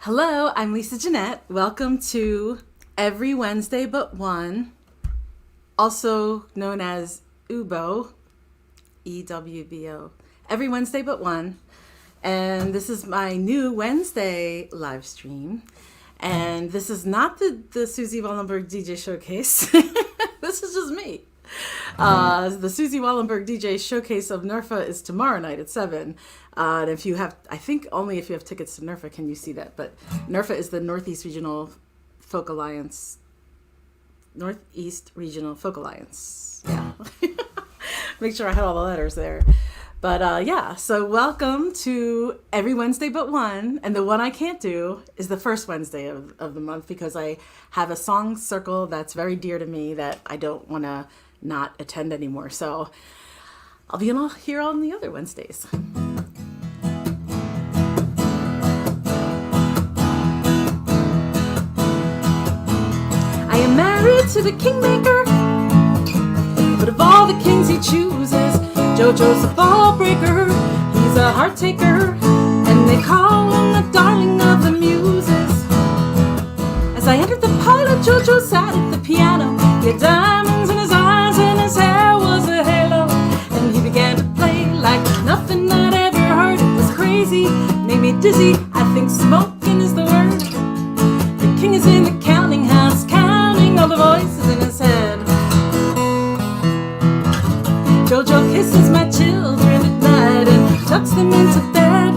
Hello, I'm Lisa Jeanette. Welcome to Every Wednesday But One, also known as UBO, EWBO. Every Wednesday But One. And this is my new Wednesday live stream. And this is not the Susie Wallenberg DJ showcase. This is just me. The Susie Wallenberg DJ showcase of NERFA is tomorrow night at 7. And if you have, I think only if you have tickets to NERFA can you see that. But NERFA is the Northeast Regional Folk Alliance. Northeast Regional Folk Alliance. Yeah. Make sure I had all the letters there. But yeah, so welcome to Every Wednesday But One. And the one I can't do is the first Wednesday of the month because I have a song circle that's very dear to me that I don't want to not attend anymore. So I'll be here on the other Wednesdays. I am married to the Kingmaker, but of all the kings he chooses, JoJo's a ball breaker, he's a heart taker, and they call him the darling of the Muses. As I entered the parlor, JoJo sat at the piano. He had diamonds in his eyes and his hair was a halo. And he began to play like nothing I'd ever heard. It was crazy, made me dizzy, I think smoking is the word. The king is in the counting house, counting all the voices in his head. JoJo kisses my children at night and tucks them into bed.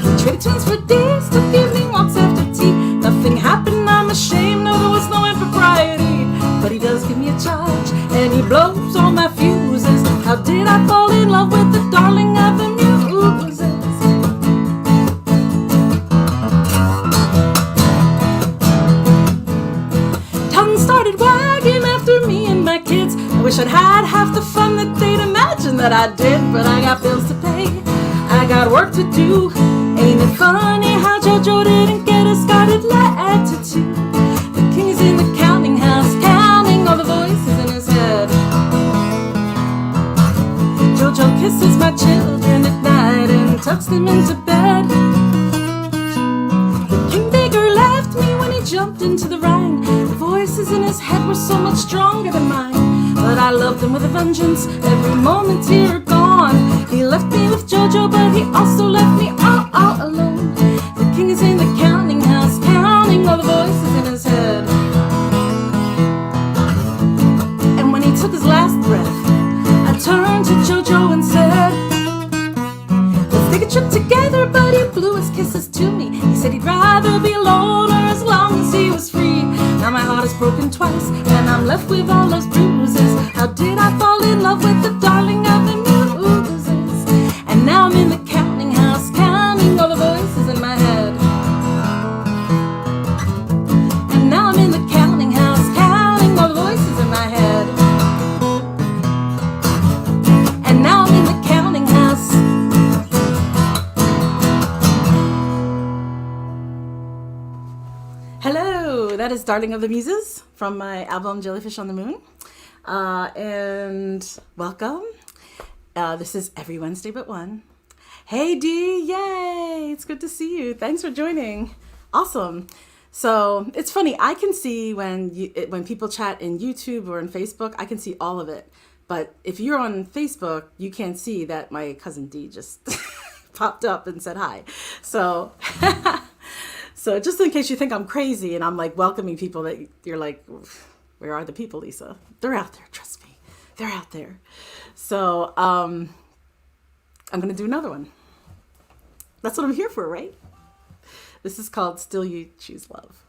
We traded tunes for days, took evening walks after tea. Nothing happened, I'm ashamed, no, there was no impropriety. But he does give me a charge, and he blows all my fuses. How did I fall in love with the darling of the Muses? Tongue started wagging after me and my kids. I wish I'd had half the fun that they'd imagined that I did, but I got bills to pay, I got work to do. Ain't it funny how JoJo didn't get a scarlet letter too? The king is in the counting house, counting all the voices in his head. JoJo kisses my children at night and tucks them into bed. The king bigger left me when he jumped into the Rhine. The voices in his head were so much stronger than mine, but I loved him with a vengeance. Every moment here gone, he left me with JoJo, but he also left me all alone. The king is in the counting house, counting all the voices in his head. And when he took his last breath, I turned to JoJo and said, let's take a trip together, but he blew his kisses to me. He said he'd rather be alone or as long as he was free. Now my heart is broken twice, and I'm left with all those bruises. How did I fall in love with the darling of the Muses? And now I'm in the counting house, counting all the voices in my head. And now I'm in the counting house, counting all the voices in my head. And now I'm in the counting house. Hello, that is Darling of the Muses from my album Jellyfish on the Moon. And welcome. This is Every Wednesday But One. Hey Dee, yay! It's good to see you. Thanks for joining. Awesome. So it's funny, I can see when people chat in YouTube or in Facebook, I can see all of it. But if you're on Facebook, you can't see that my cousin Dee just popped up and said hi. So so just in case you think I'm crazy and I'm like welcoming people that you're like, where are the people, Lisa? They're out there, trust me. They're out there. So I'm going to do another one. That's what I'm here for, right? This is called Still You Choose Love.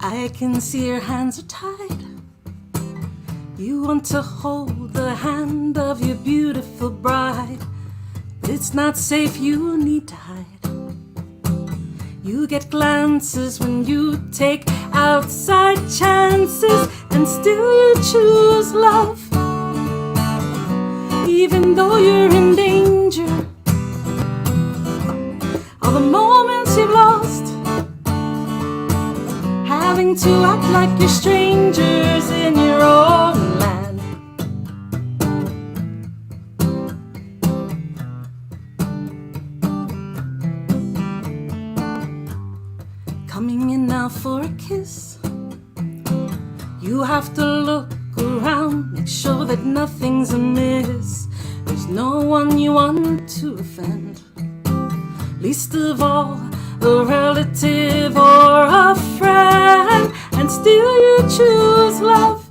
I can see your hands are tied. You want to hold the hand of your beautiful bride, but it's not safe, you need to hide. You get glances when you take outside chances, and still you choose love. Even though you're in danger, all the moments you've lost, having to act like you're strangers in your own land. Coming in now for a kiss, you have to look around, make sure that nothing's amiss. There's no one you want to offend, least of all a relative or a friend, and still you choose love,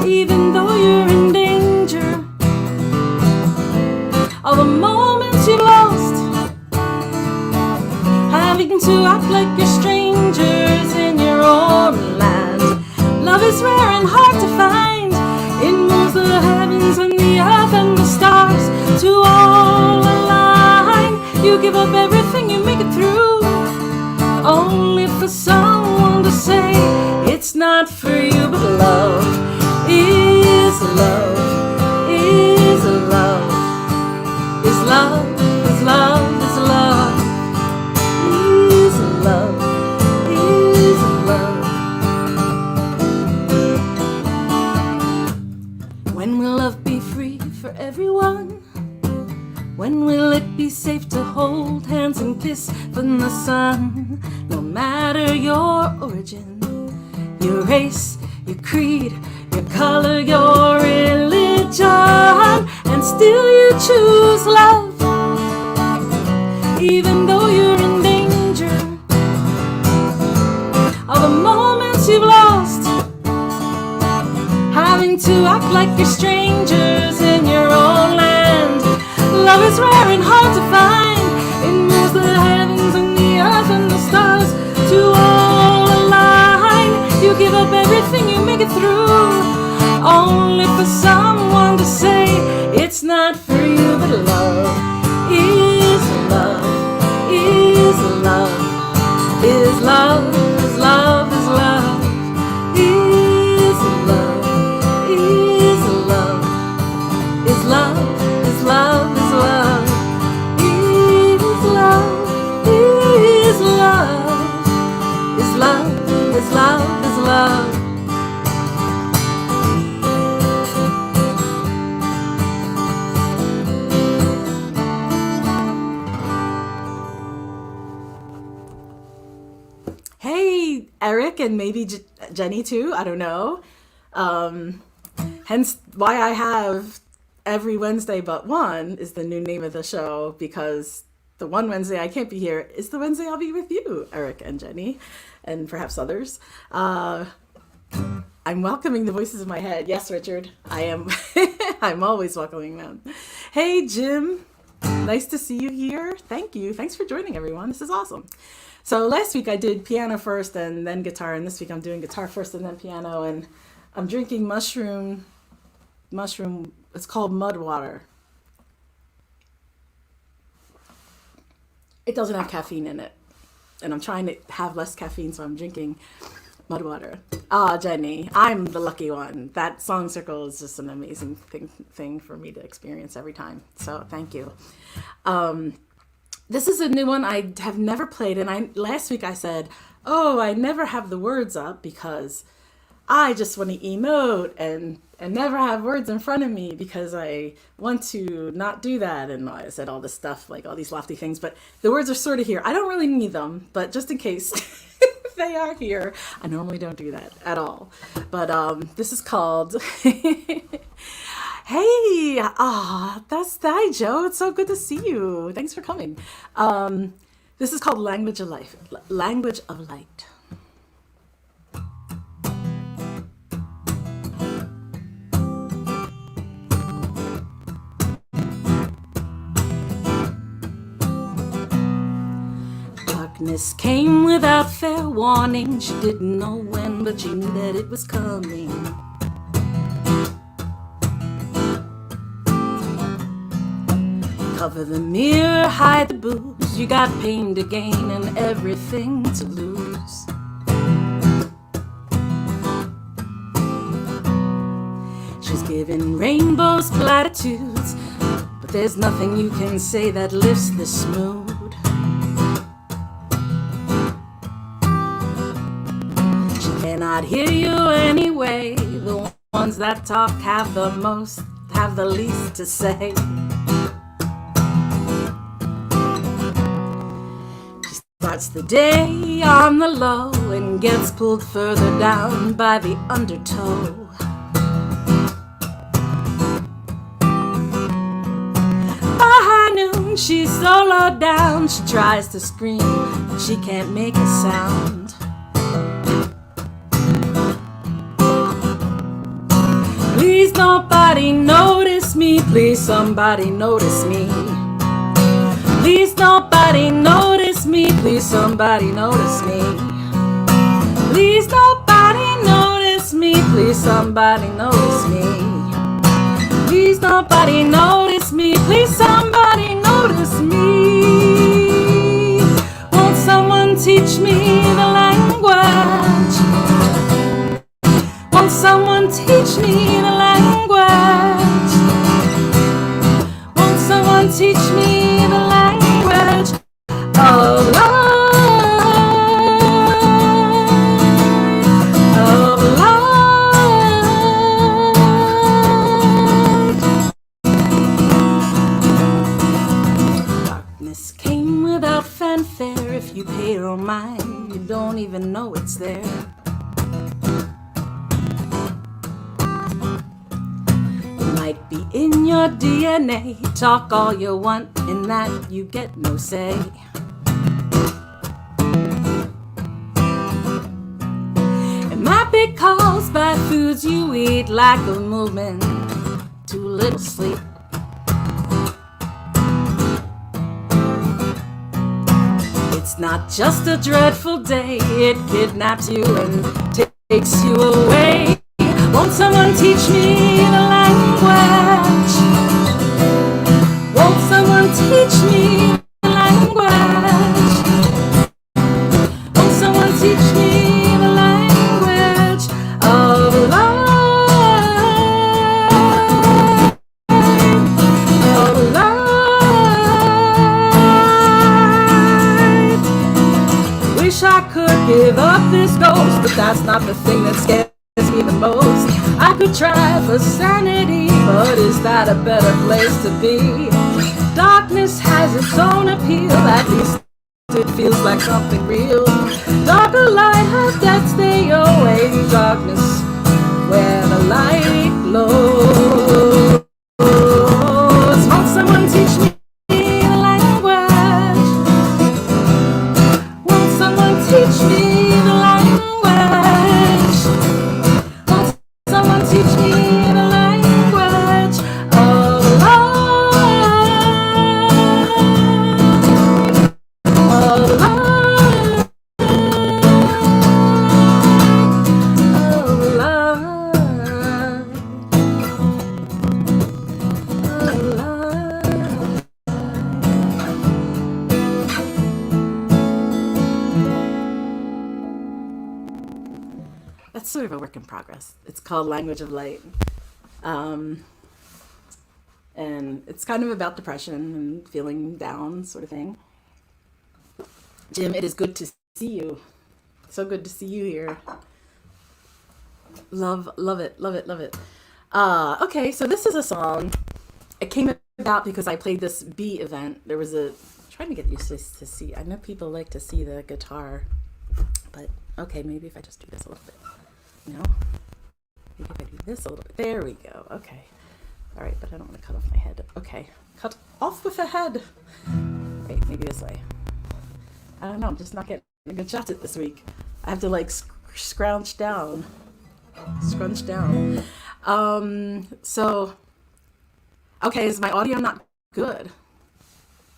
even though you're in danger. All the moments you lost, having to act like you're strangers in your own land. Love is rare and hard to find, it moves the heavens and the earth and the stars to all align. You give up everything, you make it through, only for someone to say it's not for you. But love is love, is love, is love, is love, is love, is love, is love. When will love be free for everyone? When will it be safe to hold hands and kiss from the sun? No matter your origin, your race, your creed, your color, your religion, and still you choose love, even though you're in danger. All the moments you've lost, having to act like you're strangers in your own land. Love is rare and hard to find, it moves the heavens and the earth and the stars to all align. You give up everything, you make it through, only for someone to say it's not for you. But love is love, is love, is love, is love, is love, is love, is love, is love, is love, is love, is love, is love, is love, is love, is love. Hey, Eric, and maybe Jenny too, I don't know. Hence why I have Every Wednesday But One is the new name of the show, because the one Wednesday I can't be here is the Wednesday I'll be with you, Eric and Jenny, and perhaps others. I'm welcoming the voices in my head. Yes, Richard, I am. I'm always welcoming them. Hey, Jim, nice to see you here. Thank you. Thanks for joining, everyone. This is awesome. So last week I did piano first and then guitar, and this week I'm doing guitar first and then piano, and I'm drinking mushroom, it's called mud water. It doesn't have caffeine in it, and I'm trying to have less caffeine, so I'm drinking mud water. Ah, Jenny, I'm the lucky one. That song circle is just an amazing thing for me to experience every time, so thank you. This is a new one I have never played, and last week I said, oh, I never have the words up because I just want to emote and never have words in front of me because I want to not do that. And I said all this stuff, like all these lofty things, but the words are sort of here. I don't really need them, but just in case they are here, I normally don't do that at all. But this is called... Hey, hi, Joe. It's so good to see you. Thanks for coming. This is called Language of Life, Language of Light. Darkness came without fair warning. She didn't know when, but she knew that it was coming. Cover the mirror, hide the booze. You got pain to gain and everything to lose. She's giving rainbows platitudes, but There's nothing you can say that lifts this mood. She cannot hear you anyway. The ones that talk have the most, have the least to say. She starts the day on the low and gets pulled further down by the undertow. She's so low down, she tries to scream, but she can't make a sound. Please nobody notice me, please somebody notice me. Please nobody notice me, please somebody notice me. Please nobody notice me, please somebody notice me. Please nobody notice me, please somebody notice me. Won't someone teach me the language? Won't someone teach me the language? Won't someone teach me the language of love? If you pay no mind, you don't even know it's there. It might be in your DNA. Talk all you want, in that you get no say. It might be caused by foods you eat, lack of movement, too little sleep. It's not just a dreadful day, it kidnaps you and takes you away. Won't someone teach me the language? Won't someone teach me the language? Won't someone teach me the language of love? Of love. Wish I could give up this ghost, but that's not the thing that scares me the most. I could try for sanity, but is that a better place to be? Darkness has its own appeal, at least it feels like something real. Darker light has that stay away in darkness where the light glows. Won't someone teach me the language? Won't someone teach me the language? Won't someone teach me the language of love? Of love. Of love. Of love. That's sort of a work in progress. It's called Language of Light. And it's kind of about depression and feeling down, sort of thing. Jim, it is good to see you. So good to see you here. Love it, love it, love it. Okay, so this is a song. It came about because I played this B event. There was a, trying to get used to see. I know people like to see the guitar, but okay, maybe if I just do this a little bit. No? Maybe if I do this a little bit. There we go. Okay. All right, but I don't want to cut off my head. Okay. Cut off with a head. Wait, maybe this way. I don't know. I'm just not getting a good shot at this week. I have to like scrunch down. So, okay, is my audio not good?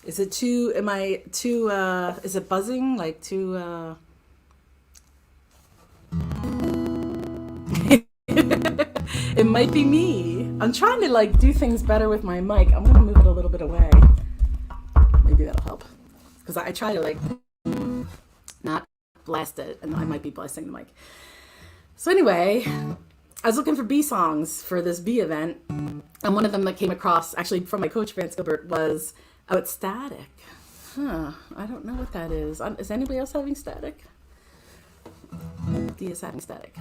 Is it too, is it buzzing? Like too, it might be me. I'm trying to like do things better with my mic. I'm gonna move it a little bit away. Maybe that'll help. Because I try to like not blast it, and I might be blasting the mic. So anyway, I was looking for bee songs for this bee event, and one of them that came across, actually from my coach, Vance Gilbert, was about static. I don't know what that is. Is anybody else having static? Dee is having static.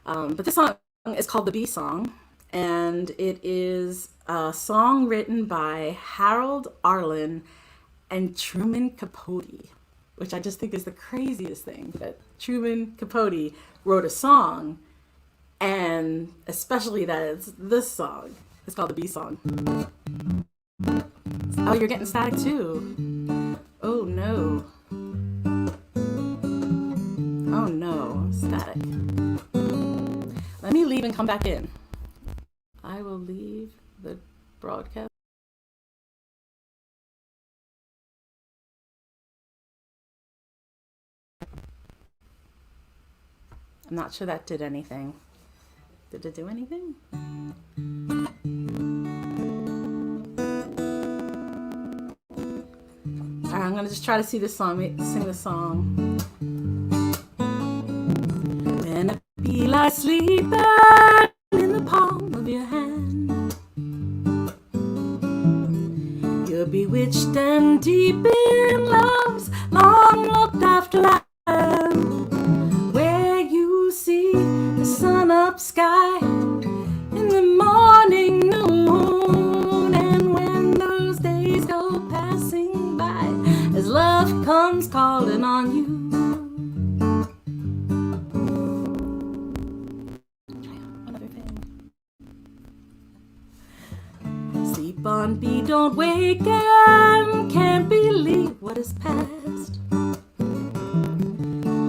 But this song is called The Bee Song, and it is a song written by Harold Arlen and Truman Capote, which I just think is the craziest thing, that Truman Capote wrote a song, and especially that it's this song. It's called The Bee Song. Oh, you're getting static too. Oh no. Oh no, static. Let me leave and come back in. I will leave the broadcast. I'm not sure that did anything. Did it do anything? Alright, I'm gonna just try to see this song, sing the song. When a bee lies sleeping in the palm of your hand, you're bewitched and deep in love's long looked after land, where you see the sun up sky in the morning noon, and when those days go passing by as love comes calling on you. Sleep on, bee, don't wake, and can't believe what is past.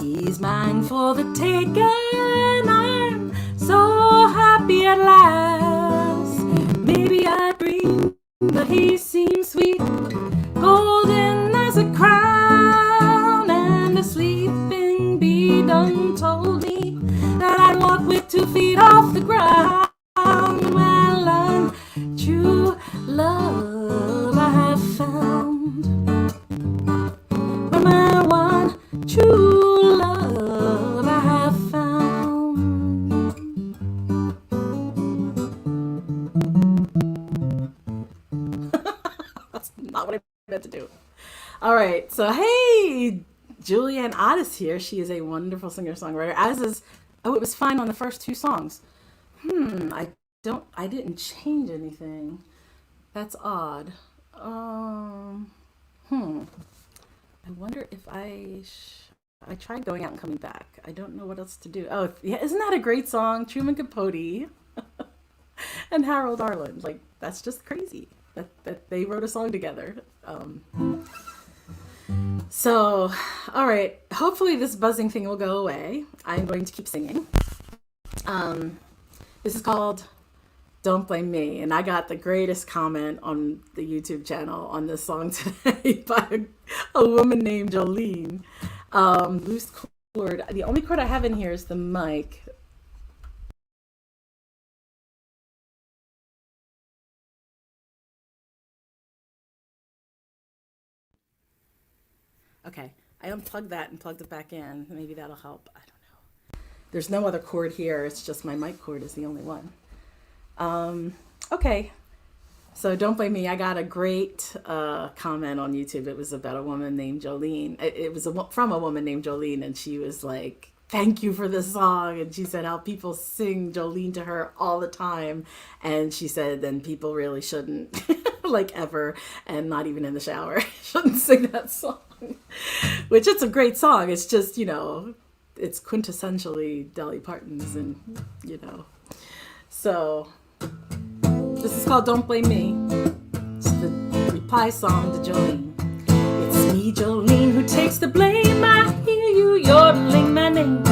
He's mine for the taking, I'm so happy at last. Maybe I dream, but he seems sweet, golden as a crown, and a sleeping bee done told me that I'd walk with 2 feet off the ground. Well, true love I have found, but my one true love I have found. That's not what I meant to do. All right, so hey, Julianne Otis here. She is a wonderful singer-songwriter, as is, oh, it was fine on the first 2 songs. I didn't change anything. That's odd. I wonder if I tried going out and coming back. I don't know what else to do. Oh, yeah, isn't that a great song? Truman Capote and Harold Arlen. Like, that's just crazy that they wrote a song together. So, all right. Hopefully this buzzing thing will go away. I'm going to keep singing. This is called Don't Blame Me, and I got the greatest comment on the YouTube channel on this song today by a woman named Jolene. Loose chord. The only chord I have in here is the mic. Okay, I unplugged that and plugged it back in. Maybe that'll help. I don't know. There's no other cord here. It's just my mic cord is the only one. Okay, so Don't Blame Me. I got a great comment on YouTube. It was about a woman named Jolene. It was from a woman named Jolene, and she was like, thank you for this song. And she said how people sing Jolene to her all the time. And she said then people really shouldn't, like ever, and not even in the shower, shouldn't sing that song. Which it's a great song. It's just, you know, it's quintessentially Dolly Parton's, and, you know. So this is called Don't Blame Me. It's the reply song to Jolene. It's me, Jolene, who takes the blame. I hear you yodeling my name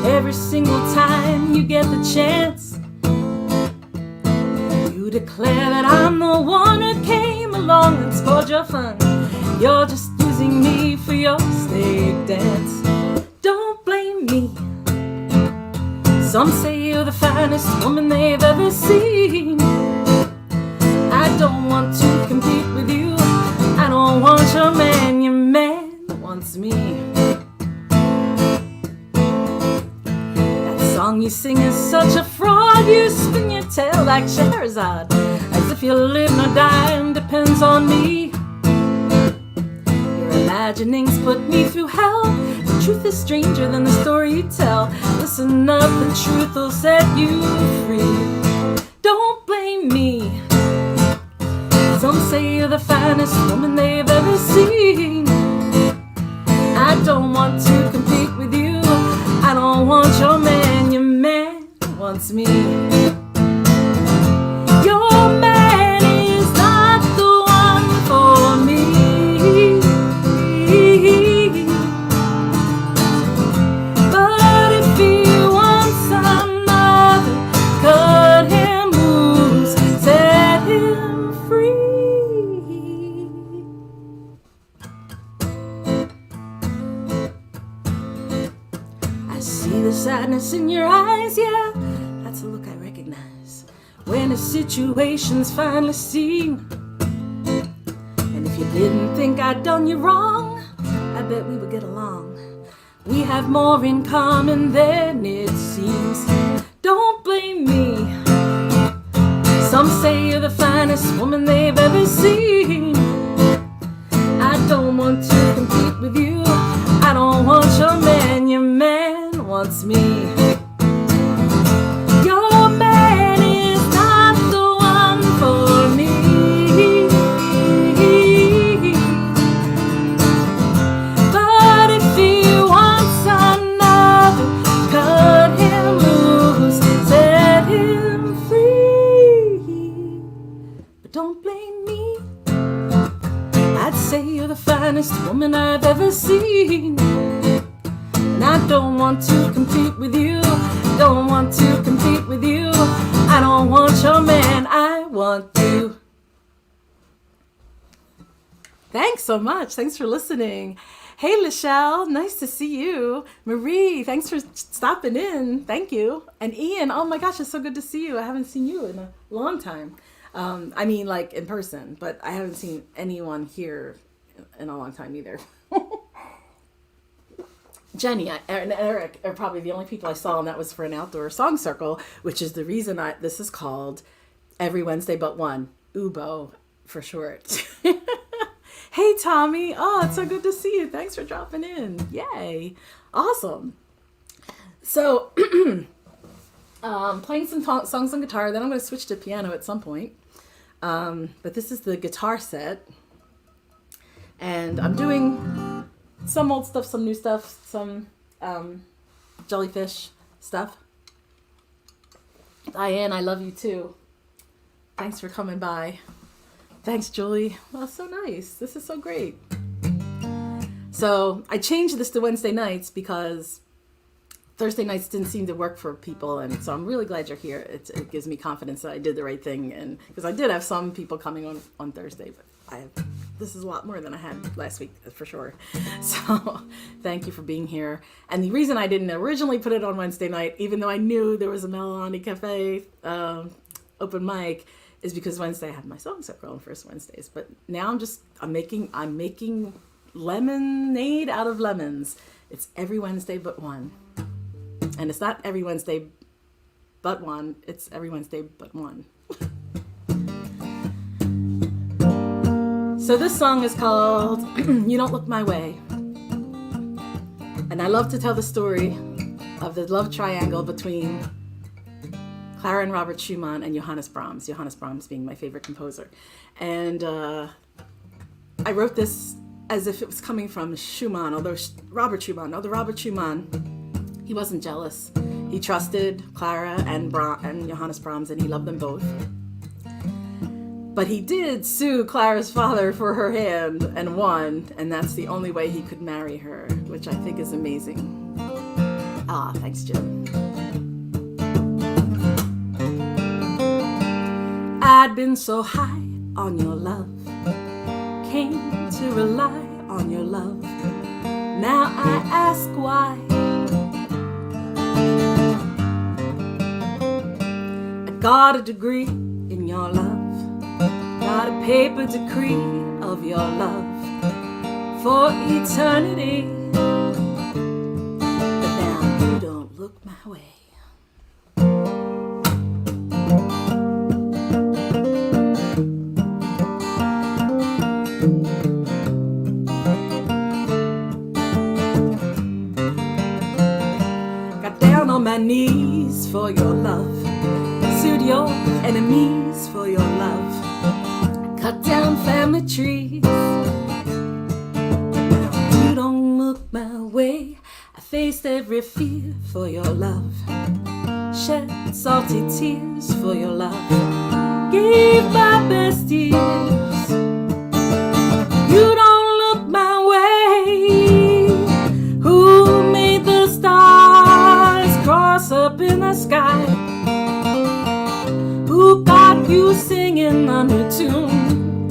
every single time you get the chance. You declare that I'm the one who came along and spoiled your fun. You're just using me for your steak dance. Don't blame me. Some say you're the finest woman they've ever seen. I don't want to compete with you. I don't want your man wants me. That song you sing is such a fraud. You spin your tail like Scheherazade, as if you live nor die and depends on me. Your imaginings put me through hell. The truth is stranger than the story you tell. Listen up, the truth will set you free. Don't blame me. Some say you're the finest woman they've ever seen. I don't want to compete with you. I don't want your man wants me. Your man is not the one for me. But if he wants another, cut him loose, set him free. I see the sadness in your eyes, yeah. That's a look I recognize when a situation's finally seen. And if you didn't think I'd done you wrong, I bet we would get along. We have more in common than it seems. Don't blame me. Some say you're the finest woman they've ever seen. I don't want to compete with you. I don't want your man wants me. Your man is not the one for me. But if he wants another, cut him loose, set him free. But don't blame me. I'd say you're the finest woman I've ever seen. And I don't want to compete with you. Don't want to compete with you. I don't want your man, I want you. Thanks so much. Thanks for listening. Hey, Lachelle, nice to see you. Marie, thanks for stopping in. Thank you. And Ian, oh my gosh, it's so good to see you. I haven't seen you in a long time. I mean, like in person, but I haven't seen anyone here in a long time either. Jenny and Eric are probably the only people I saw, and that was for an outdoor song circle, which is the reason this is called Every Wednesday But One, UBO for short. Hey, Tommy. Oh, it's so good to see you. Thanks for dropping in. Yay. Awesome. So, playing some songs on guitar, then I'm going to switch to piano at some point. But this is the guitar set. And I'm doing some old stuff, some new stuff, some jellyfish stuff. Diane, I love you too. Thanks for coming by. Thanks, Julie. Well, so nice. This is so great. So I changed this to Wednesday nights because Thursday nights didn't seem to work for people, and so I'm really glad you're here. It gives me confidence that I did the right thing, and because I did have some people coming on Thursday, but this is a lot more than I had last week for sure. So thank you for being here. And the reason I didn't originally put it on Wednesday night, even though I knew there was a Melanie Cafe open mic, is because Wednesday I have my song circle on first Wednesdays. But now I'm making lemonade out of lemons. It's every Wednesday but one. And it's not every Wednesday but one, it's every Wednesday but one. So this song is called You Don't Look My Way. And I love to tell the story of the love triangle between Clara and Robert Schumann and Johannes Brahms. Johannes Brahms being my favorite composer. And I wrote this as if it was coming from Schumann, although Robert Schumann, he wasn't jealous. He trusted Clara and Johannes Brahms, and he loved them both. But he did sue Clara's father for her hand and won, and that's the only way he could marry her, which I think is amazing. Ah, thanks, Jim. I'd been so high on your love, came to rely on your love. Now I ask why. I got a degree in your love, got a paper decree of your love for eternity. But now you don't look my way. got down on my knees for your love, sued your enemies for your love, cut down family trees. You don't look my way, I faced every fear for your love, shed salty tears for your love, gave my best years. You don't look my way. Who made the stars cross up in the sky? Who got you singing under tune?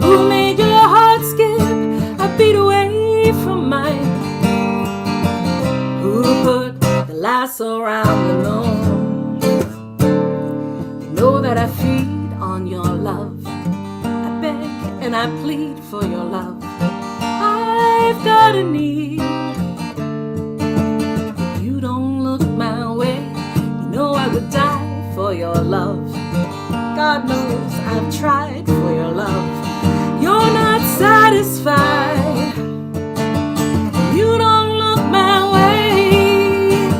Who made your heart skip a beat away from mine? Who put the lasso around the moon? You know that I feed on your love, I beg and I plead for your love. I've got a need. You don't look my way, you know I would die for your love. God knows I've tried for your love. You're not satisfied. You don't look my way.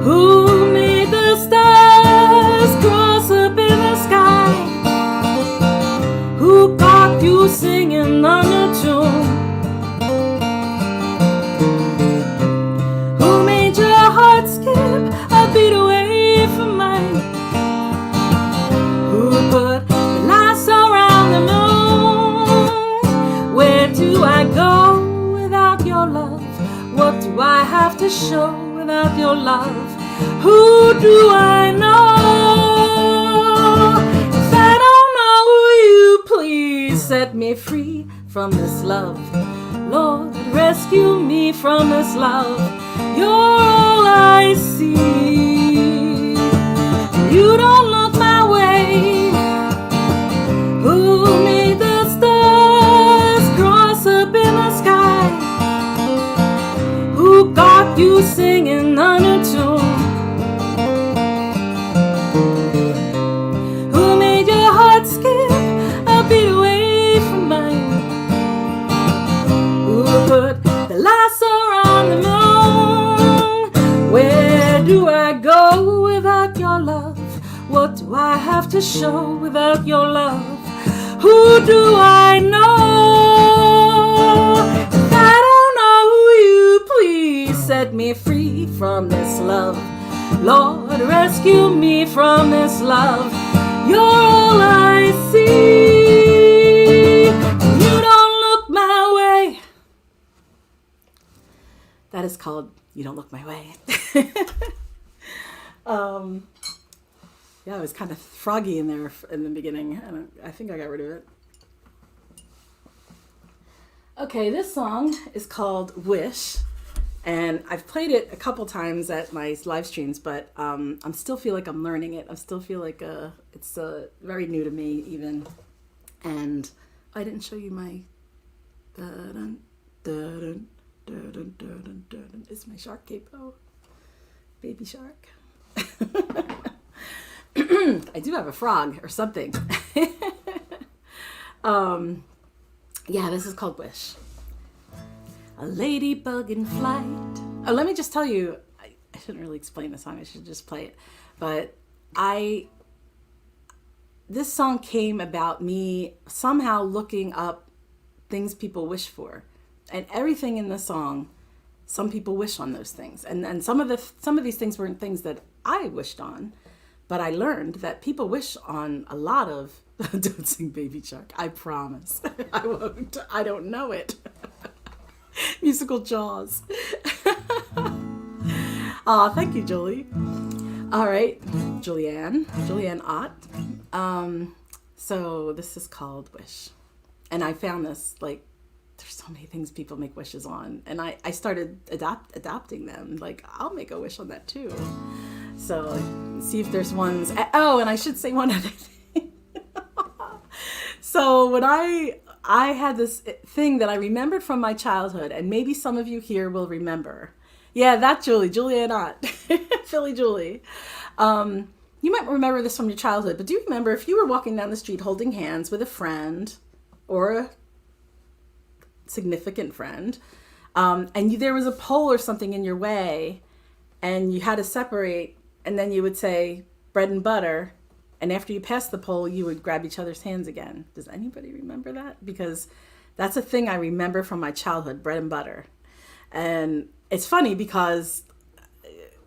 Who made the stars cross up in the sky? Who got you singing on your tune? Who made your heart skip a beat away from mine? Who put the lasso around the moon? Where do I go without your love? What do I have to show without your love? Who do I know? If I don't know you, please set me free from this love. Lord, rescue me from this love. You're all I see. You don't look my way. Who made the stars cross up in the sky? Who got you singing under tune? Who made your heart skip a beat away from mine? Who put the lasso around the moon? Where do I go without your love? What do I have to show without your love? Who do I know? If I don't know you, please set me free from this love. Lord, rescue me from this love. You're all I see. You don't look my way. That is called You Don't Look My Way. Yeah, it was kind of froggy in there in the beginning. I think I got rid of it. Okay, this song is called Wish. And I've played it a couple times at my live streams, but I still feel like I'm learning it. I still feel like it's very new to me even. And I didn't show you my... It's my shark capo. Baby shark. I do have a frog or something. Yeah, this is called Wish. A ladybug in flight. Oh, let me just tell you, I shouldn't really explain the song. I should just play it. But this song came about me somehow looking up things people wish for. And everything in the song, some people wish on those things. And some of these things weren't things that I wished on. But I learned that people wish on a lot of... Don't sing Baby Shark. I promise. I won't. I don't know it. Musical Jaws. Aw, thank you, Julie. All right, Julianne Ott. So this is called Wish. And I found this, like, there's so many things people make wishes on. And I started adopting them. Like, I'll make a wish on that too. So see if there's ones. Oh, and I should say one other thing. So when I had this thing that I remembered from my childhood, and maybe some of you here will remember. Yeah, that Julianne Ott, Philly Julie. You might remember this from your childhood, but do you remember if you were walking down the street holding hands with a friend or a significant friend, there was a pole or something in your way, and you had to separate, and then you would say bread and butter, and after you passed the pole, you would grab each other's hands again. Does anybody remember that? Because that's a thing I remember from my childhood, bread and butter. And it's funny because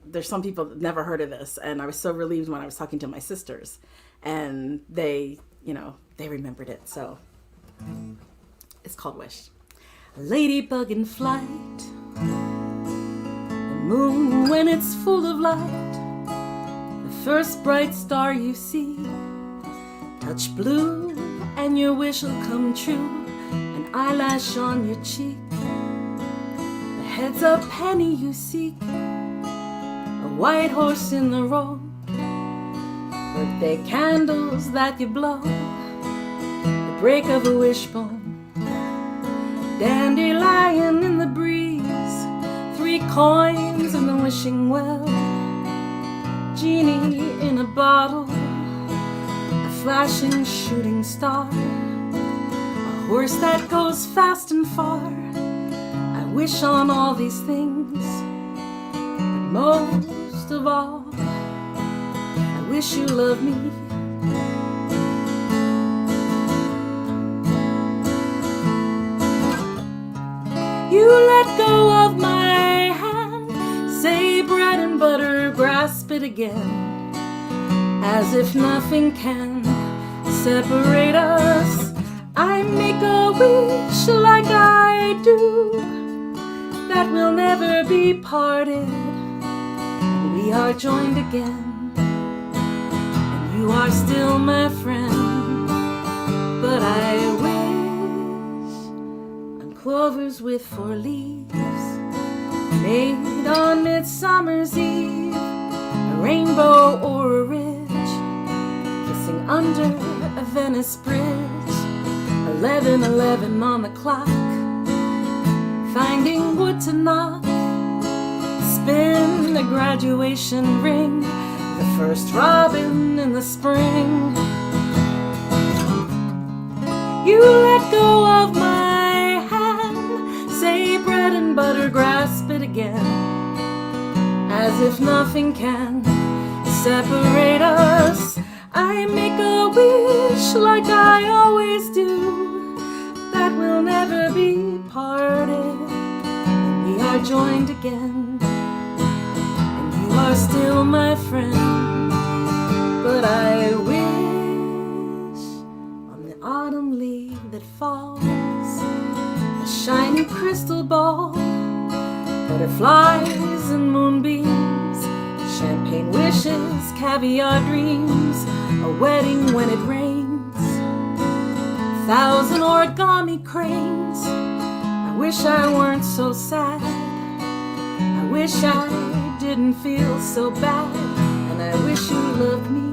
there's some people that never heard of this, and I was so relieved when I was talking to my sisters, and they remembered it. So it's called Wish. A ladybug in flight, the moon when it's full of light, the first bright star you see, touch blue and your wish will come true, an eyelash on your cheek, the heads up penny you seek, a white horse in the road, birthday candles that you blow, the break of a wishbone, dandelion in the breeze, 3 coins in the wishing well, genie in a bottle, a flashing shooting star, a horse that goes fast and far. I wish on all these things, but most of all, I wish you love me. You let go of my hand, say bread and butter, grasp it again, as if nothing can separate us. I make a wish like I do, that we'll never be parted, and we are joined again, and you are still my friend, but I wish clovers with 4 leaves, made on Midsummer's Eve, a rainbow or a ridge, kissing under a Venice bridge, 11:11 on the clock, finding wood to knock, spin the graduation ring, the first robin in the spring. You let go of my say bread and butter, grasp it again, as if nothing can separate us. I make a wish like I always do, that we'll never be parted, and we are joined again, and you are still my friend, but I wish on the autumn leaf that falls, shiny crystal ball, butterflies and moonbeams, champagne wishes, caviar dreams, a wedding when it rains, 1,000 origami cranes. I wish I weren't so sad, I wish I didn't feel so bad, and I wish you loved me.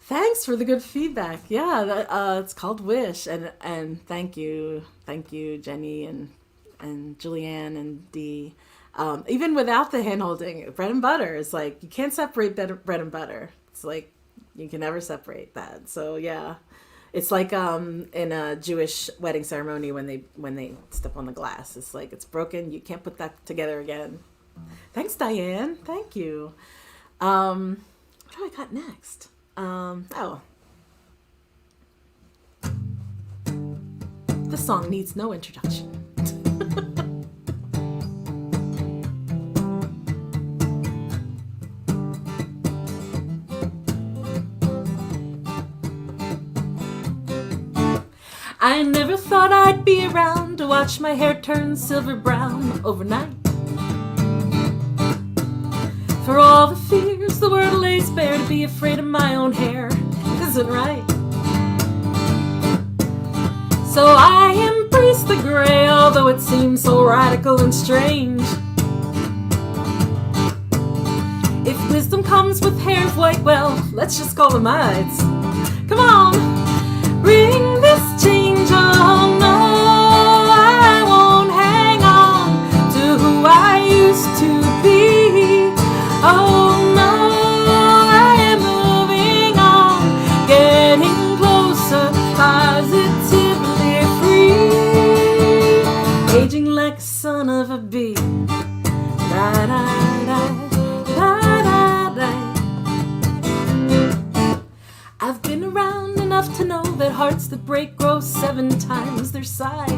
Thanks for the good feedback. Yeah, it's called Wish, and thank you, Jenny and Julianne and Dee. Even without the hand holding, bread and butter is like you can't separate bread and butter. It's like you can never separate that. So yeah, it's like in a Jewish wedding ceremony when they step on the glass. It's like it's broken. You can't put that together again. Thanks, Diane. Thank you. What do I got next? This song needs no introduction. I never thought I'd be around to watch my hair turn silver brown overnight. For all the fears the world lays bare, to be afraid of my own hair isn't right. So I embrace the gray, although it seems so radical and strange. If wisdom comes with hairs white, well, let's just call them Ides. Come on, bring this change on. No, I won't hang on to who I used to be. Oh no, I am moving on. been around enough to know that hearts that break grow 7 times their size.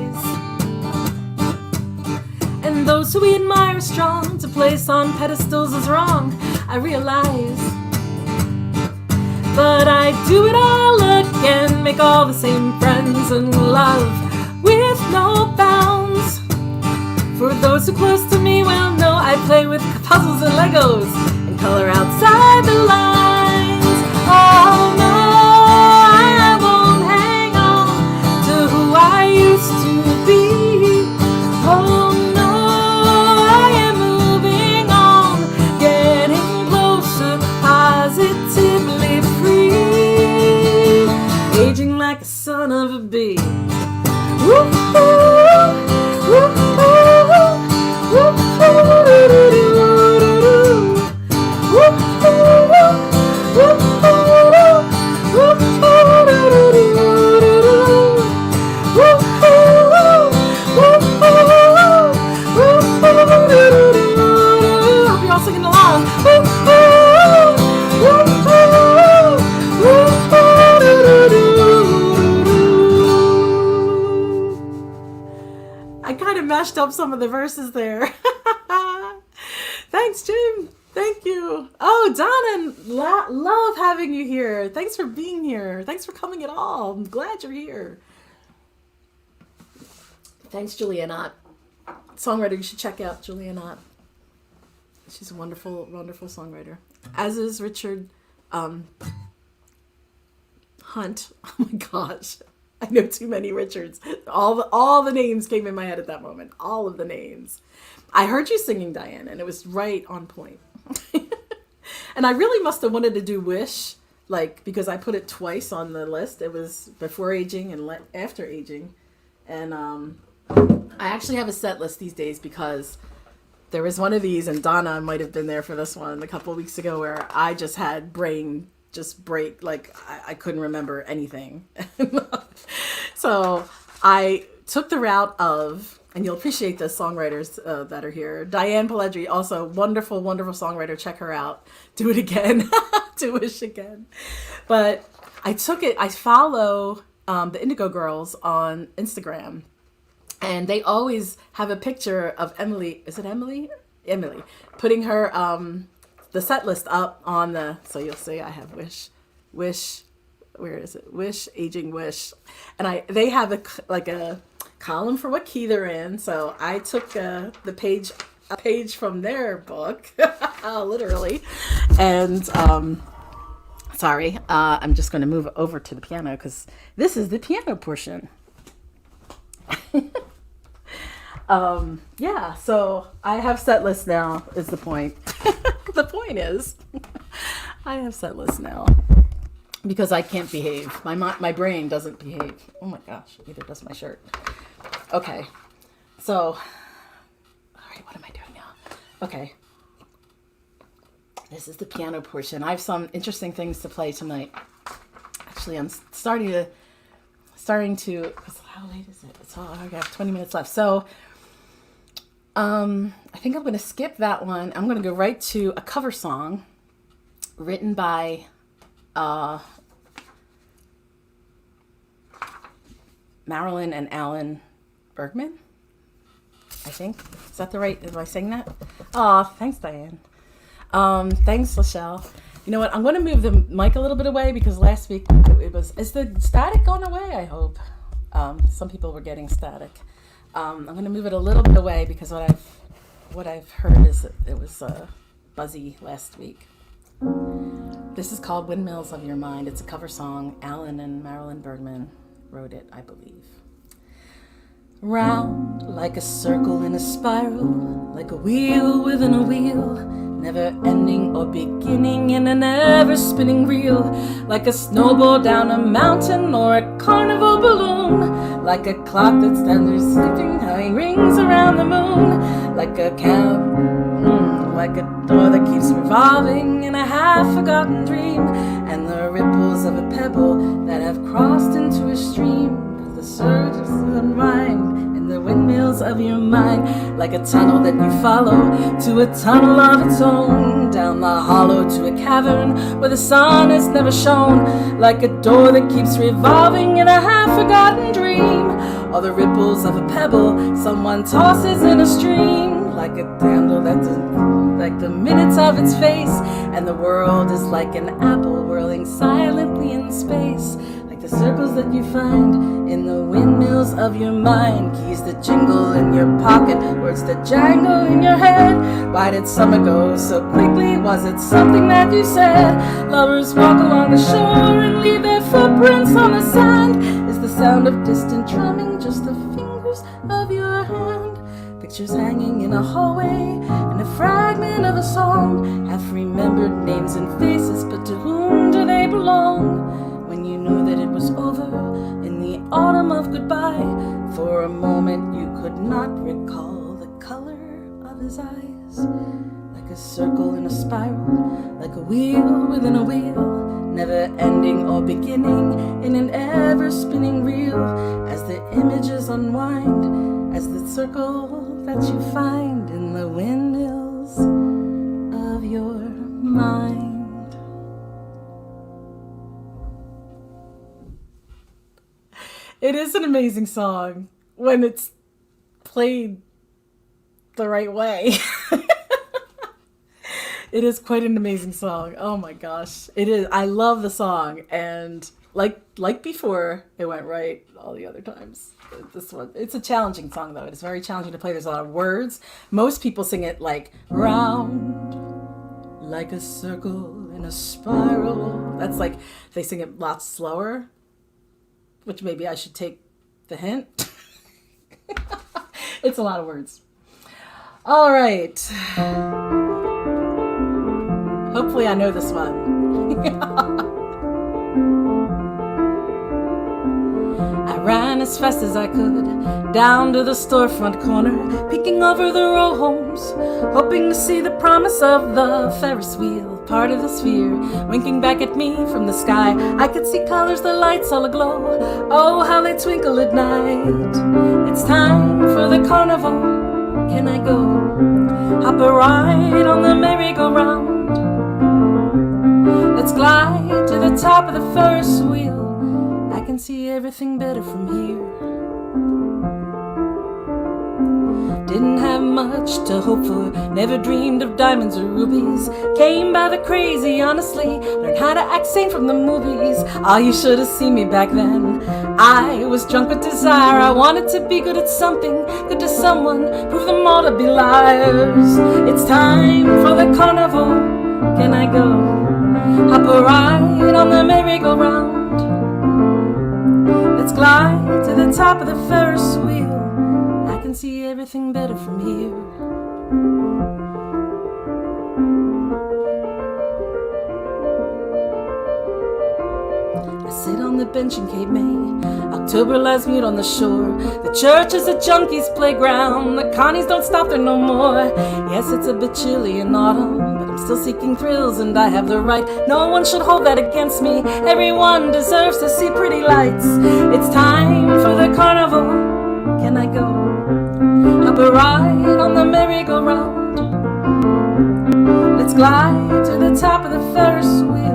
And those who we admire strong, to place on pedestals is wrong, I realize. But I do it all again, make all the same friends and love with no bounds. For those who close to me well know I play with puzzles and Legos and color outside the lines. Oh no, I won't hang on to who I used to be. Oh no, I am moving on, getting closer, positively free, aging like a son of a bee. Woo-hoo, woo-hoo. Mashed up some of the verses there. Thanks, Jim. Thank you. Oh, Donna, love having you here. Thanks for being here. Thanks for coming at all. I'm glad you're here. Thanks, Jeanette. Songwriter, you should check out Jeanette. She's a wonderful, wonderful songwriter. As is Richard Hunt. Oh my gosh. I know too many Richards. All the names came in my head at that moment. All of the names. I heard you singing, Diane, and it was right on point. And I really must have wanted to do Wish, because I put it twice on the list. It was before aging and after aging. And I actually have a set list these days because there was one of these, and Donna might have been there for this one a couple of weeks ago, where I just had brain just break, I couldn't remember anything. So I took the route of, and you'll appreciate the songwriters that are here. Diane Pelledri, also wonderful, wonderful songwriter. Check her out. Do it again. Do Wish again. But I took it, I follow the Indigo Girls on Instagram, and they always have a picture of Emily. Is it Emily? Emily. Putting her, the set list up on the, so you'll see I have Wish, where is it? Wish, Aging Wish. And they have a column for what key they're in. So I took a page from their book, literally. And, sorry, I'm just going to move over to the piano because this is the piano portion. Yeah, so I have set lists now is the point. The point is I have set lists now because I can't behave. My brain doesn't behave. Oh my gosh, neither does my shirt. Okay, so, all right, what am I doing now? Okay, this is the piano portion. I have some interesting things to play tonight. Actually, I'm starting to, how late is it? I got 20 minutes left. So, I think I'm going to skip that one. I'm going to go right to a cover song written by Marilyn and Alan Bergman, I think. Is that the right? Am I saying that? Oh, thanks, Diane. Thanks, Lachelle. You know what? I'm going to move the mic a little bit away because last week is the static gone away? I hope. Some people were getting static. I'm going to move it a little bit away because what I've heard is that it was buzzy last week. This is called Windmills of Your Mind. It's a cover song. Alan and Marilyn Bergman wrote it, I believe. Round like a circle in a spiral, like a wheel within a wheel, never ending or beginning in an ever spinning reel, like a snowball down a mountain or a carnival balloon, like a clock that stands there sleeping, hanging rings around the moon, like a like a door that keeps revolving in a half-forgotten dream, and the ripples of a pebble that have crossed into a stream, the surges unwind in the the windmills of your mind, like a tunnel that you follow to a tunnel of its own, down the hollow to a cavern where the sun has never shone, like a door that keeps revolving in a half-forgotten dream, or the ripples of a pebble someone tosses in a stream, like a candle that's like the minutes of its face, and the world is like an apple whirling silently in space, like the circles that you find in the windmills of your mind, keys that jingle in your pocket, words that jangle in your head. Why did summer go so quickly? Was it something that you said? Lovers walk along the shore and leave their footprints on the sand. Is the sound of distant drumming just the fingers of your hand? Pictures hanging in a hallway and a fragment of a song, half-remembered names and faces, but to whom do they belong? When you knew that it was over in the autumn of goodbye, for a moment you could not recall the color of his eyes, like a circle in a spiral, like a wheel within a wheel, never ending or beginning in an ever-spinning reel, as the images unwind, as the circle that you find in the windmills of your mind. It is an amazing song when it's played the right way. It is quite an amazing song. Oh my gosh. It is. I love the song, and like before, it went right all the other times. This one, it's a challenging song though. It's very challenging to play. There's a lot of words. Most people sing it like round, like a circle in a spiral. That's like, they sing it lots slower, which maybe I should take the hint. It's a lot of words. All right. Hopefully I know this one. I ran as fast as I could down to the storefront corner, peeking over the row homes, hoping to see the promise of the Ferris Wheel, part of the sphere, winking back at me from the sky. I could see colors, the lights all aglow. Oh, how they twinkle at night. It's time for the carnival. Can I go? Hop a ride on the merry-go-round. Let's glide to the top of the Ferris wheel. I can see everything better from here. Didn't have much to hope for, never dreamed of diamonds or rubies. Came by the crazy, honestly, learned how to act sane from the movies. Ah, you should have seen me back then. I was drunk with desire, I wanted to be good at something, good to someone, prove them all to be liars. It's time for the carnival, can I go? Hop a ride on the merry-go-round. Let's glide to the top of the Ferris wheel. I can see everything better from here. I sit on the bench in Cape May. October lies mute on the shore. The church is a junkie's playground. The connies don't stop there no more. Yes, it's a bit chilly in autumn, but I'm still seeking thrills and I have the right. No one should hold that against me. Everyone deserves to see pretty lights. It's time for the carnival. Can I go? Hop a ride on the merry-go-round. Let's glide to the top of the Ferris wheel.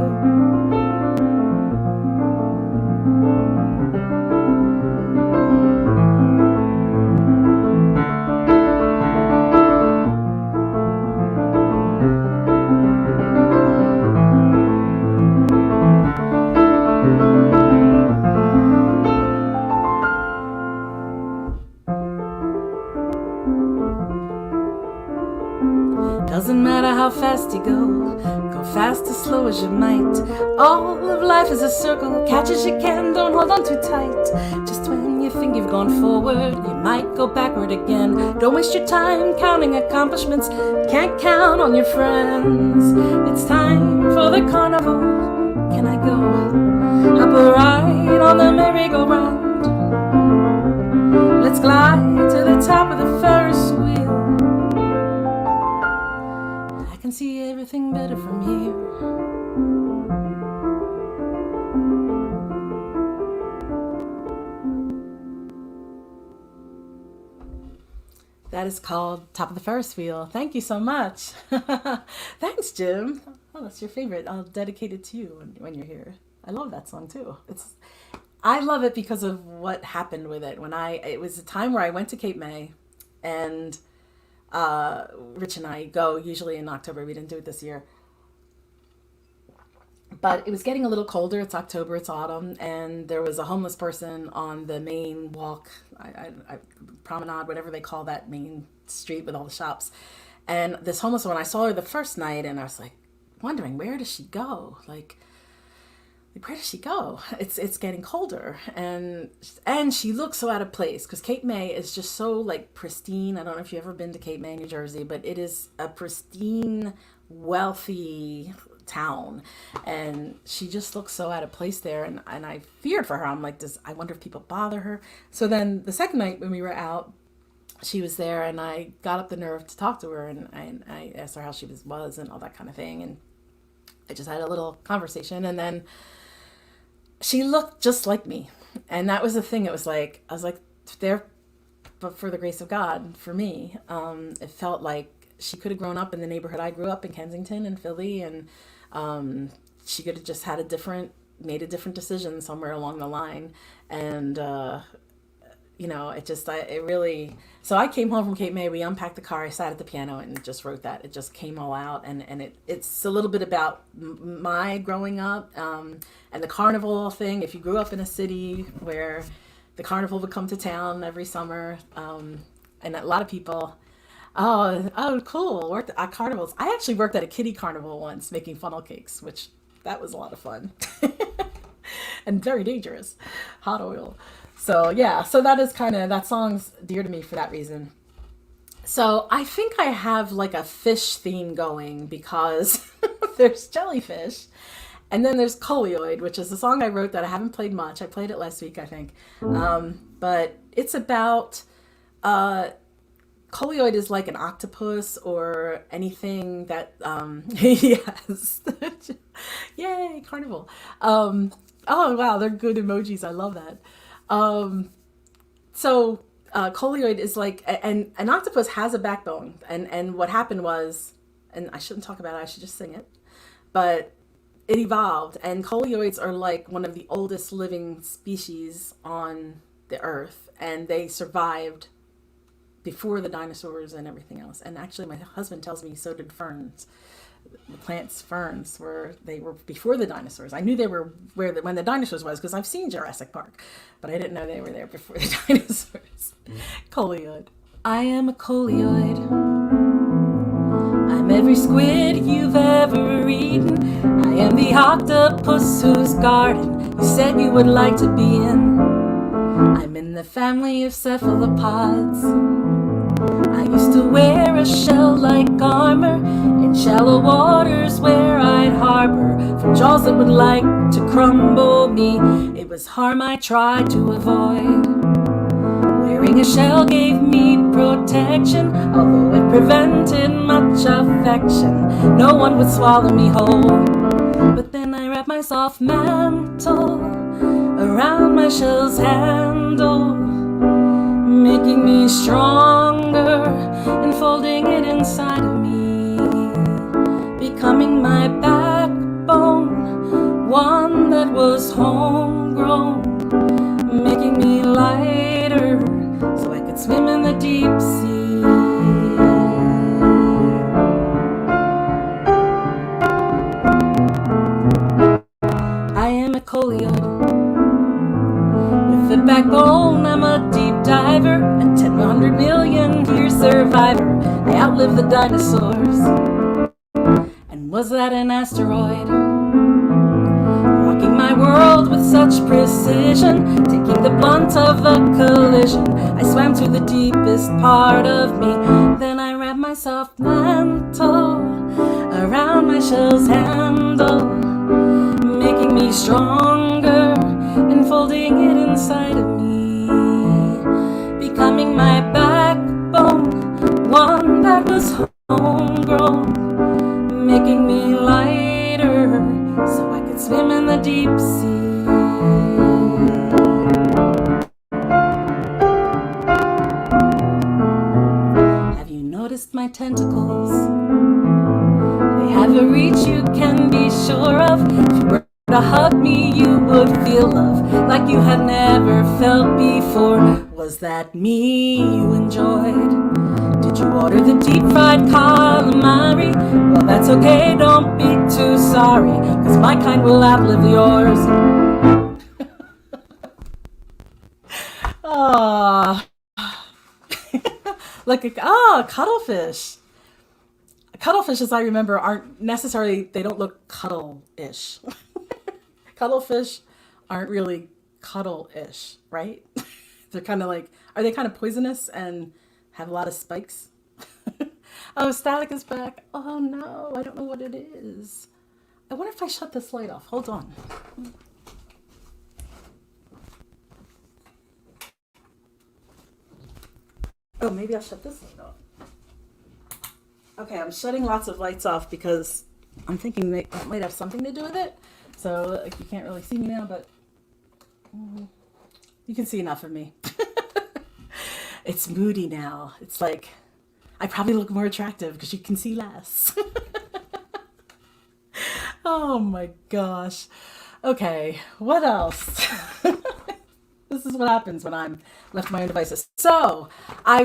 Doesn't matter how fast you go fast or slow as you might. All of life is a circle, catch as you can, don't hold on too tight. Just when you think you've gone forward, you might go backward again. Don't waste your time counting accomplishments, can't count on your friends. It's time for the carnival, can I go? Hop a ride on the merry-go-round. Let's glide to the top of the Ferris wheel. I can see everything better from here. That is called Top of the Ferris Wheel. Thank you so much. Thanks, Jim. Oh, that's your favorite. I'll dedicate it to you when you're here. I love that song too. I love it because of what happened with it. It was a time where I went to Cape May, and Rich and I go usually in October. We didn't do it this year. But it was getting a little colder. It's October, it's autumn, and there was a homeless person on the main walk, promenade, whatever they call that main street with all the shops. And this homeless woman, I saw her the first night, and I was like wondering, where does she go? Like where does she go? It's getting colder, and she looks so out of place because Cape May is just so like pristine. I don't know if you've ever been to Cape May, New Jersey, but it is a pristine, wealthy town, and she just looks so out of place there, and I feared for her. I'm like, I wonder if people bother her. So then the second night when we were out, she was there, and I got up the nerve to talk to her, and I asked her how she was and all that kind of thing, and I just had a little conversation, and then she looked just like me, and that was the thing. It was like, I was like, there, but for the grace of God, for me, it felt like she could have grown up in the neighborhood I grew up in, Kensington and Philly, and she could have just made a different decision somewhere along the line. And, it really, so I came home from Cape May, we unpacked the car, I sat at the piano and just wrote that. It just came all out. And it's a little bit about my growing up, and the carnival thing. If you grew up in a city where the carnival would come to town every summer, and a lot of people, oh, cool. Worked at carnivals. I actually worked at a kiddie carnival once making funnel cakes, which that was a lot of fun and very dangerous. Hot oil. So yeah, so that song's dear to me for that reason. So I think I have like a fish theme going because there's jellyfish, and then there's Colioid, which is a song I wrote that I haven't played much. I played it last week, I think. But it's about, Colioid is like an octopus or anything that, yes. Yay, carnival. Oh wow, they're good emojis. I love that. So Colioid is like, and an octopus has a backbone. And what happened was, and I shouldn't talk about it, I should just sing it, but it evolved, and colioids are like one of the oldest living species on the earth, and they survived before the dinosaurs and everything else. And actually my husband tells me so did ferns. The plants, ferns, were before the dinosaurs. I knew they were when the dinosaurs was because I've seen Jurassic Park, but I didn't know they were there before the dinosaurs. Colioid. I am a colioid. I'm every squid you've ever eaten. I am the octopus whose garden you said you would like to be in. I'm in the family of cephalopods. I used to wear a shell-like armor in shallow waters where I'd harbor from jaws that would like to crumble me. It was harm I tried to avoid. Wearing a shell gave me protection, although it prevented much affection. No one would swallow me whole. But then I wrapped my soft mantle around my shell's handle, making me stronger and folding it inside of me, becoming my backbone, one that was homegrown, making me lighter so I could swim in the deep sea. I am a colioid. With the backbone, I'm a deep diver, a 100 million year survivor. I outlived the dinosaurs. And was that an asteroid? Rocking my world with such precision, taking the blunt of the collision. I swam to the deepest part of me. Then I wrapped my soft mantle around my shell's handle, making me stronger and folding it inside of me, becoming my backbone, one that was homegrown, making me lighter so I could swim in the deep sea. sure of. If you were to hug me, you would feel love like you had never felt before. Was that me you enjoyed? Did you order the deep fried calamari? Well, that's okay, don't be too sorry, 'cause my kind will outlive yours. Ah. Cuttlefish. Cuttlefish, as I remember, aren't necessarily, they don't look cuddle-ish. Cuttlefish aren't really cuddle-ish, right? They're kind of like, are they kind of poisonous and have a lot of spikes? Oh, Static is back. Oh no, I don't know what it is. I wonder if I shut this light off. Hold on. Oh, maybe I'll shut this light off. Okay, I'm shutting lots of lights off because I'm thinking that might have something to do with it. So like, you can't really see me now, but you can see enough of me. It's moody now. It's like I probably look more attractive because you can see less. Oh my gosh. Okay, what else? This is what happens when I'm left to my own devices. So I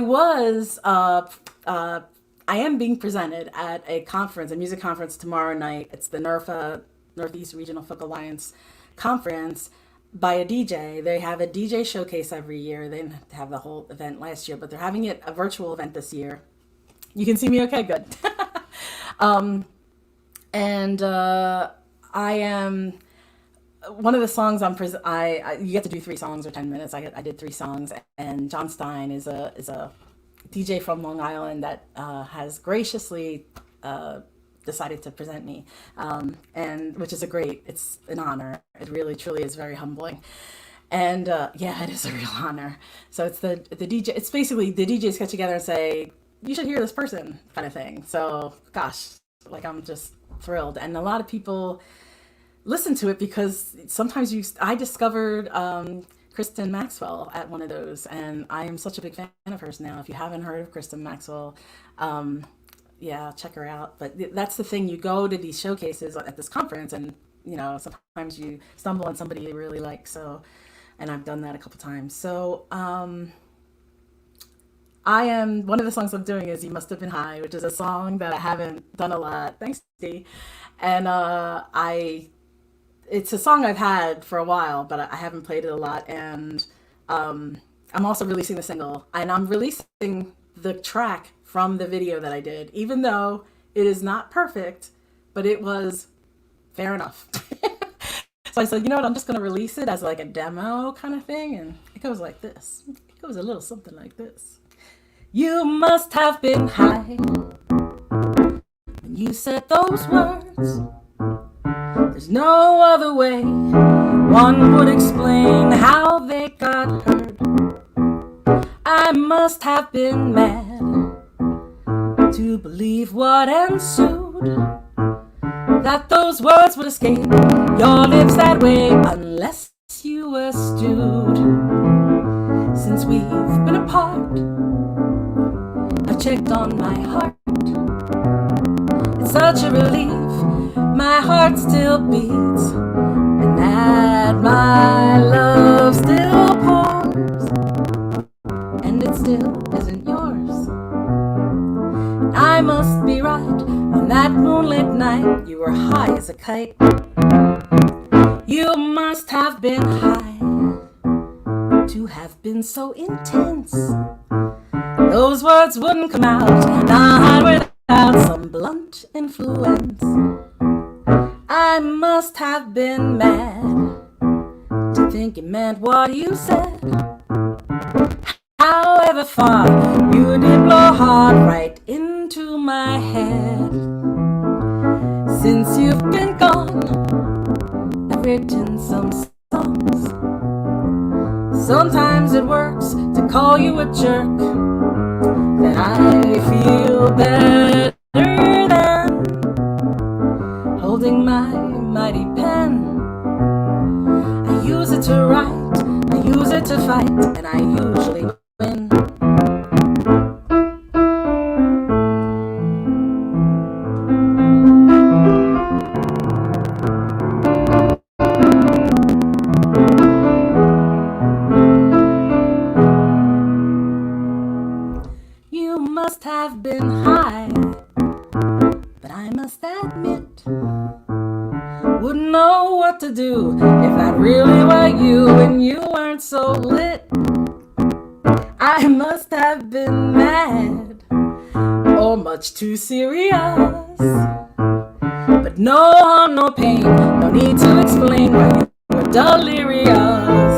am being presented at a conference, a music conference tomorrow night. It's the NERFA, Northeast Regional Folk Alliance conference by a DJ. They have a DJ showcase every year. They didn't have the whole event last year, but they're having it a virtual event this year. You can see me okay? Good. I am... One of the songs you get to do 3 songs or 10 minutes. I did 3 songs, and John Stein is a DJ from Long Island that has graciously decided to present me, and which is it's an honor. It really truly is very humbling, and yeah, it is a real honor. So it's the DJ. It's basically the DJs get together and say, you should hear this person, kind of thing. So gosh, like I'm just thrilled, and a lot of people listen to it because sometimes I discovered Kristen Maxwell at one of those, and I am such a big fan of hers now. If you haven't heard of Kristen Maxwell, yeah, check her out. But that's the thing, you go to these showcases at this conference, and sometimes you stumble on somebody you really like. So, and I've done that a couple times. So one of the songs I'm doing is You Must Have Been High, which is a song that I haven't done a lot. Thanks, Dee. And it's a song I've had for a while, but I haven't played it a lot. And I'm also releasing the single, and I'm releasing the track from the video that I did, even though it is not perfect, but it was fair enough. So I said, you know what, I'm just going to release it as like a demo kind of thing. And it goes like this. It goes a little something like this. You must have been high when you said those words. There's no other way one would explain how they got heard. I must have been mad to believe what ensued, that those words would escape your lips that way unless you were stewed. Since we've been apart, I've checked on my heart. It's such a relief, my heart still beats, and that my love still pours, and it still isn't yours. I must be right, on that moonlit night you were high as a kite. You must have been high to have been so intense. Those words wouldn't come out, not without some blunt influence. I must have been mad to think it meant what you said. However far, you did blow hard right into my head. Since you've been gone, I've written some songs. Sometimes it works to call you a jerk, then I feel better than holding my mighty pen. I use it to write, I use it to fight, and I usually win. you weren't so lit. I must have been mad or much too serious. But no harm, no pain, no need to explain why you were delirious.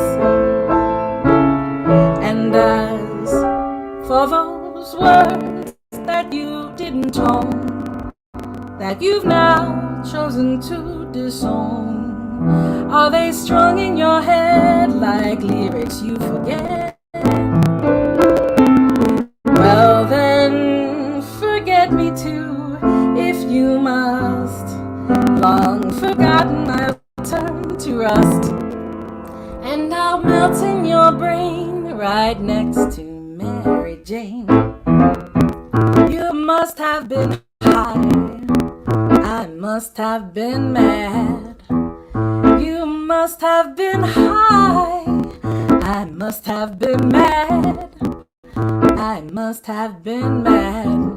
And as for those words that you didn't own, that you've now chosen to disown, are they strung in your head like lyrics you forget? Well then, forget me too, if you must. Long forgotten, I'll turn to rust, and I'll melt in your brain right next to Mary Jane. You must have been high, I must have been mad. You must have been high, I must have been mad. I must have been mad.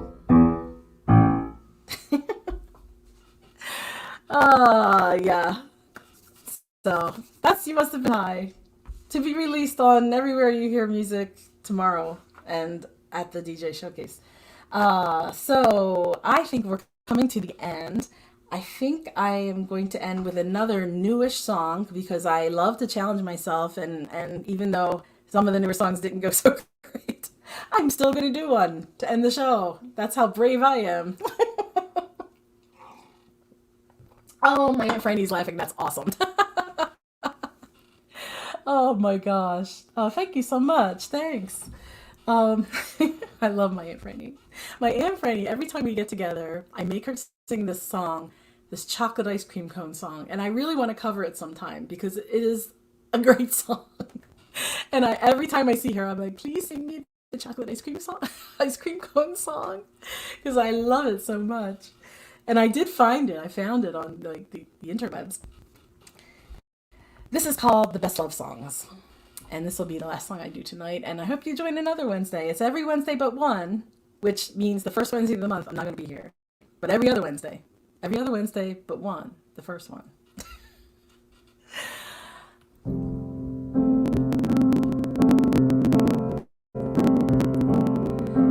Yeah. So that's You Must Have Been High, to be released on Everywhere You Hear Music tomorrow and at the DJ Showcase. So I think we're coming to the end. I think I am going to end with another newish song because I love to challenge myself, and even though some of the newer songs didn't go so great, I'm still going to do one to end the show. That's how brave I am. Oh, my Aunt Franny's laughing. That's awesome. Oh my gosh. Oh, thank you so much. Thanks. I love my Aunt Franny. My Aunt Franny, every time we get together, I make her sing this song, this chocolate ice cream cone song. And I really want to cover it sometime because it is a great song. And every time I see her, I'm like, please sing me the chocolate ice cream cone song. Because I love it so much. And I did find it. I found it on like the interwebs. This is called The Best Love Songs. And this will be the last song I do tonight. And I hope you join another Wednesday. It's every Wednesday but one, which means the first Wednesday of the month, I'm not going to be here. But every other Wednesday. Every other Wednesday but one, the first one.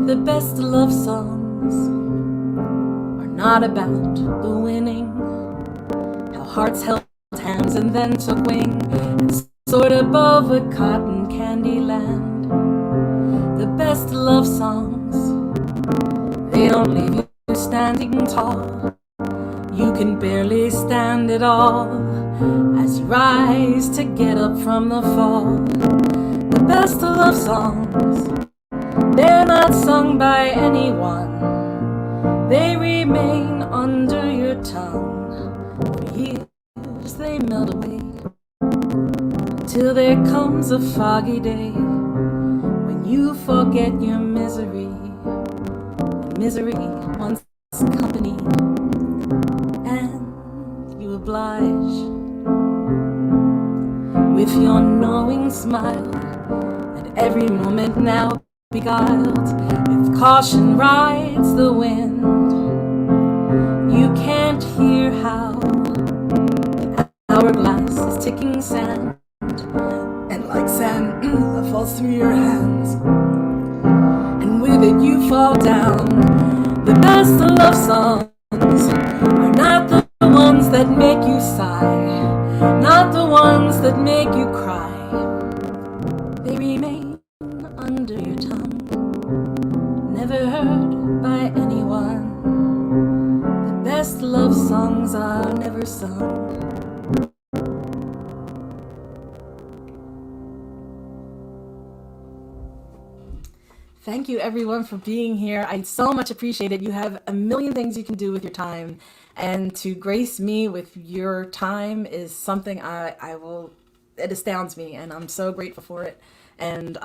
The best love songs are not about the winning, how hearts held hands and then took wing and soared above a cotton candy land. The best love songs, they don't leave you standing tall. You can barely stand at all as you rise to get up from the fall. The best love songs, they're not sung by anyone. They remain under your tongue. For years they melt away, till there comes a foggy day when you forget your misery, and misery wants company, and you oblige with your knowing smile at every moment now beguiled. If caution rides the wind, you can't hear how the hourglass is ticking sand, and like sand that falls through your hands, and with it you fall down. The best of love songs are not the ones that make you sigh, not the ones that make you cry. They remain under your tongue, never heard by anyone. The best love songs are never sung. Thank you everyone for being here. I so much appreciate it. You have a million things you can do with your time, and to grace me with your time is something it astounds me, and I'm so grateful for it. And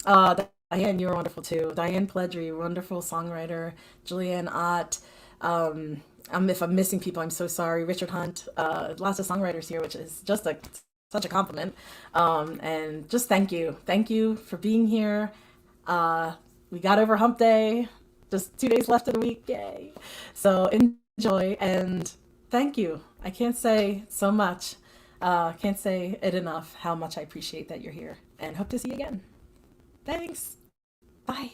Diane, you're wonderful too. Diane Pledry, wonderful songwriter. Julianne Ott. If I'm missing people, I'm so sorry. Richard Hunt. Lots of songwriters here, which is just such a compliment. And just thank you. Thank you for being here. We got over hump day. Just 2 days left of the week. Yay. So enjoy and thank you. I can't say so much. Can't say it enough how much I appreciate that you're here, and hope to see you again. Thanks. Bye.